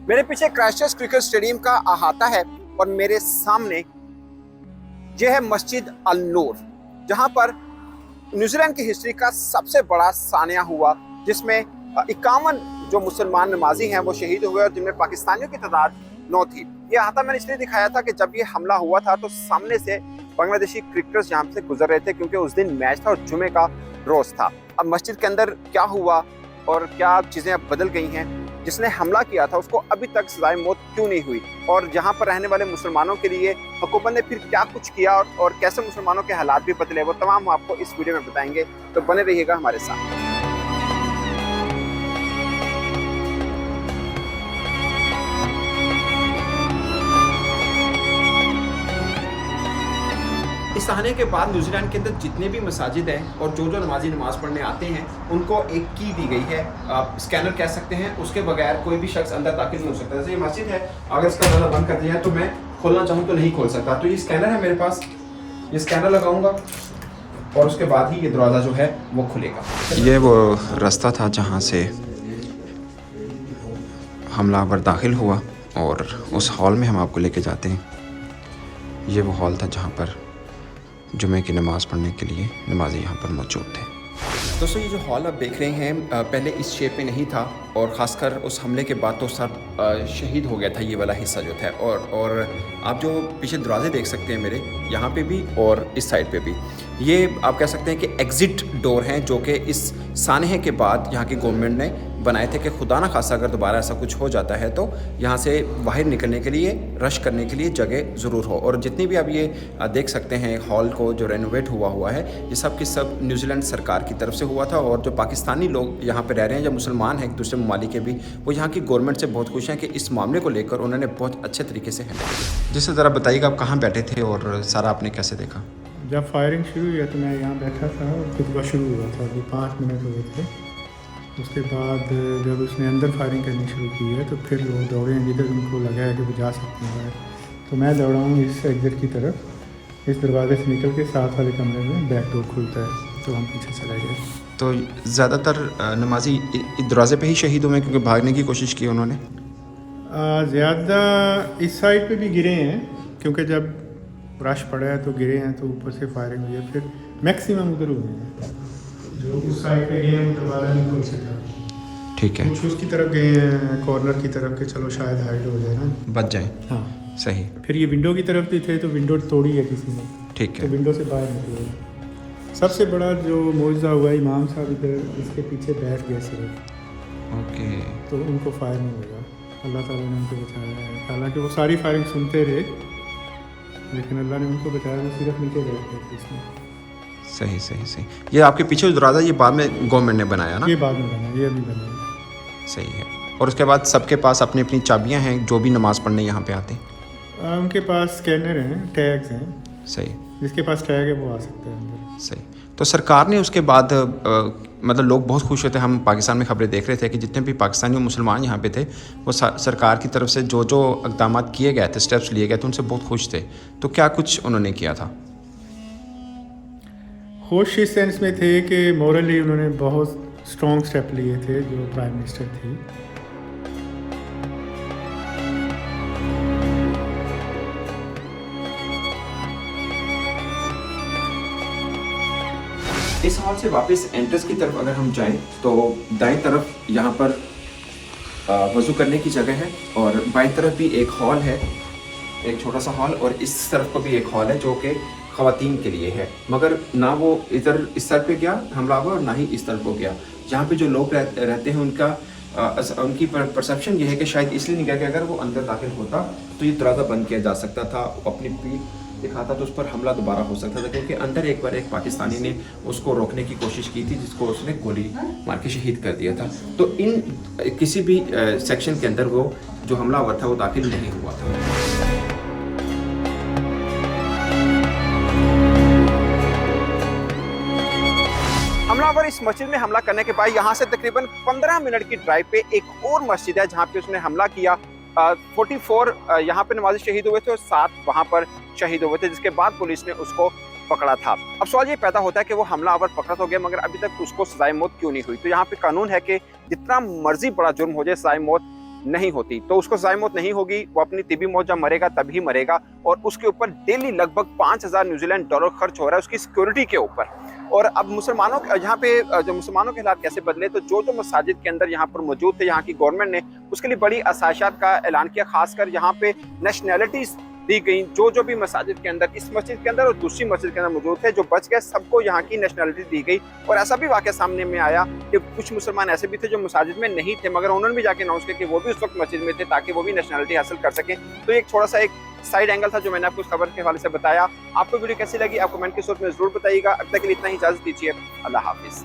मेरे पीछे Christchurch cricket stadium का अहाता है और मेरे सामने यह है मस्जिद अल नूर, जहां पर न्यूजीलैंड की हिस्ट्री का सबसे बड़ा सानिया हुआ, जिसमें 51 जो मुसलमान नमाजी हैं वो शहीद हुए और जिनमें पाकिस्तानियों की तादाद 9 थी। ये अहाता मैंने इसलिए दिखाया था कि जब ये हमला हुआ था तो सामने से बांग्लादेशी क्रिकेटर्स यहाँ से गुजर रहे थे, क्योंकि उस दिन मैच था और जुमे का रोज था। अब मस्जिद के अंदर क्या हुआ और क्या चीज़ें अब बदल गई हैं, जिसने हमला किया था उसको अभी तक सजाए मौत क्यों नहीं हुई, और यहाँ पर रहने वाले मुसलमानों के लिए हुकूमत ने फिर क्या कुछ किया और कैसे मुसलमानों के हालात भी बदले, वो तमाम आपको इस वीडियो में बताएंगे। तो बने रहिएगा हमारे साथ। इस सहाने के बाद न्यूजीलैंड के अंदर जितने भी मसाजिद हैं और जो नमाजी नमाज पढ़ने आते हैं उनको एक की दी गई है, आप स्कैनर कह सकते हैं, उसके बगैर कोई भी शख्स अंदर दाखिल नहीं हो सकता। जैसे ये मस्जिद है, अगर इसका दरवाजा बंद कर दिया तो मैं खोलना चाहूँ तो नहीं खोल सकता। तो ये स्कैनर है मेरे पास, ये स्कैनर लगाऊंगा और उसके बाद ही ये दरवाज़ा जो है वो खुलेगा। ये वो रास्ता था जहाँ से हमलावर दाखिल हुआ और उस हॉल में हम आपको लेके जाते हैं। ये वो हॉल था जहाँ पर जुमे की नमाज़ पढ़ने के लिए नमाजी यहाँ पर मौजूद थे। दोस्तों, ये जो हॉल आप देख रहे हैं पहले इस शेप में नहीं था और ख़ासकर उस हमले के बाद तो सब शहीद हो गया था ये वाला हिस्सा जो था। और आप जो पीछे दरवाजे देख सकते हैं मेरे, यहाँ पे भी और इस साइड पे भी, ये आप कह सकते हैं कि एग्ज़िट डोर हैं, जो कि इस सानहे के बाद यहाँ की गवर्नमेंट ने बनाए थे कि खुदा ना खासा अगर दोबारा ऐसा कुछ हो जाता है तो यहाँ से बाहर निकलने के लिए, रश करने के लिए जगह ज़रूर हो। और जितनी भी अब ये देख सकते हैं हॉल को जो रेनोवेट हुआ है, ये सब की सब न्यूजीलैंड सरकार की तरफ से हुआ था। और जो पाकिस्तानी लोग यहाँ पे रह रहे हैं, जो मुसलमान हैं एक दूसरे ममालिक के भी, वो यहाँ की गवर्नमेंट से बहुत खुश हैं कि इस मामले को लेकर उन्होंने बहुत अच्छे तरीके से हैंडल किया। जिससे ज़रा बताइएगा आप कहाँ बैठे थे और सारा आपने कैसे देखा? जब फायरिंग शुरू हुई तो मैं यहाँ बैठा था और खुतबा शुरू हुआ था, अभी 5 मिनट हुए थे। उसके बाद जब उसने अंदर फायरिंग करनी शुरू की है तो फिर लोग दौड़े हैं जिधर उनको लगा है कि वो जा सकते हैं। तो मैं दौड़ा हूँ इस एग्जिट की तरफ, इस दरवाजे से निकल के साथ वाले कमरे में बैक डोर खुलता है, तो हम पीछे चले गए। तो ज़्यादातर नमाजी दरवाजे पे ही शहीद हुए क्योंकि भागने की कोशिश की उन्होंने? ज़्यादा इस साइड पे भी गिरे हैं, क्योंकि जब रश पड़ा है तो गिरे हैं, तो ऊपर से फायरिंग हुई है। फिर मैक्सिमम उधर हुए हैं, जो उस साइड पे गए हैं दरवाजा नहीं खोल सका। ठीक है, कुछ उसकी तरफ गए हैं, कॉर्नर की तरफ के चलो शायद हाइड हो जाए ना, बच जाए। हाँ सही। फिर ये विंडो की तरफ भी थे तो विंडो तोड़ी है किसी ने, ठीक तो है। विंडो से बाहर निकले। सबसे बड़ा जो मौजज़ा हुआ, इमाम साहब इधर इसके पीछे बैठ गए सिर्फ, ओके। तो उनको फायर नहीं हुआ। अल्लाह ताला ने उनको बचाया है। हालांकि वो सारी फायरिंग सुनते रहे, लेकिन अल्लाह ने उनको बचाया, वो सिर्फ नीचे बैठ गए थे इसमें। सही सही सही। ये आपके पीछे जो दरवाज़ा, ये बाद में गवर्नमेंट ने बनाया ना? ये बाद में बना, ये अभी बना। सही है। और उसके बाद सबके पास अपनी अपनी चाबियां हैं जो भी नमाज़ पढ़ने यहाँ पे आते हैं? उनके पास स्कैनर हैं, टैग्स हैं, सही। जिसके पास टैग है वो आ सकता है अंदर। सही। तो सरकार ने उसके बाद मतलब लोग बहुत खुश होते, हम पाकिस्तान में खबरें देख रहे थे कि जितने भी पाकिस्तानी और मुसलमान यहाँ पे थे वो सरकार की तरफ से जो जो इक़दाम किए गए थे, स्टेप्स लिए गए थे, उनसे बहुत खुश थे। तो क्या कुछ उन्होंने किया था? खुश इस सेंस में थे कि मॉरली उन्होंने बहुत स्ट्रॉन्ग स्टेप लिए थे जो प्राइम मिनिस्टर थी। इस हॉल से वापस एंट्रेंस की तरफ अगर हम जाएं तो दाएं तरफ यहाँ पर वज़ू करने की जगह है और बाईं तरफ भी एक हॉल है, एक छोटा सा हॉल, और इस तरफ को भी एक हॉल है जो कि ख़वातीन के लिए है। मगर ना वो इधर इस तरफ पे गया हमलावर और ना ही इस तरफ को गया। जहाँ पे जो लोग रहते हैं उनकी परसेप्शन ये है कि शायद इसलिए नहीं गया कि अगर वो अंदर दाखिल होता तो ये दरवाज़ा बंद किया जा सकता था, अपनी पीठ दिखाता तो उस पर हमला दोबारा हो सकता था, क्योंकि अंदर एक बार एक पाकिस्तानी ने उसको रोकने की कोशिश की थी, जिसको उसने गोली मार के शहीद कर दिया था। तो इन किसी भी सेक्शन के अंदर वो जो हमलावर था वो दाखिल नहीं हुआ था। हमलावर इस मस्जिद में हमला करने के बाद यहाँ से तकरीबन 15 मिनट की ड्राइव पे एक और मस्जिद है जहाँ पे उसने हमला किया। 44 यहाँ पे नमाजी शहीद हुए थे और 7 वहाँ पर शहीद हुए थे, जिसके बाद पुलिस ने उसको पकड़ा था। अब सवाल ये पैदा होता है कि वो हमलावर पकड़ा तो गया, मगर अभी तक उसको सजाए मौत क्यों नहीं हुई? तो यहाँ पे कानून है कि जितना मर्जी बड़ा जुर्म हो जाए, सजाए मौत नहीं होती तो उसको ज़ाय मौत नहीं होगी, वो अपनी तिबी मौत जब मरेगा तभी मरेगा। और उसके ऊपर डेली लगभग 5,000 न्यूजीलैंड डॉलर खर्च हो रहा है उसकी सिक्योरिटी के ऊपर। और अब मुसलमानों यहाँ पे जो मुसलमानों के हालात कैसे बदले, तो जो मसाजिद के अंदर यहाँ पर मौजूद थे, यहाँ की गवर्नमेंट ने उसके लिए बड़ी आसाइशात का ऐलान किया। खासकर यहाँ पे नेशनैलिटीज दी गई, जो भी मसाजिद के अंदर, इस मस्जिद के अंदर और दूसरी मस्जिद के अंदर मौजूद थे, जो बच गए सबको यहाँ की नेशनैलिटी दी गई। और ऐसा भी वाकया सामने में आया कि कुछ मुसलमान ऐसे भी थे जो मसाजिद में नहीं थे, मगर उन्होंने भी जाके अनाउंस किया कि वो भी उस वक्त मस्जिद में थे ताकि वो भी नेशनैलिटी हासिल कर सकें। तो एक थोड़ा सा एक साइड एंगल था जो मैंने आपको इस खबर के हवाले से बताया। आपको वीडियो कैसी लगी आप कमेंट के सूरत में जरूर बताइएगा। अब तक के लिए इतना ही, इजाजत दीजिए, अल्लाह हाफिज।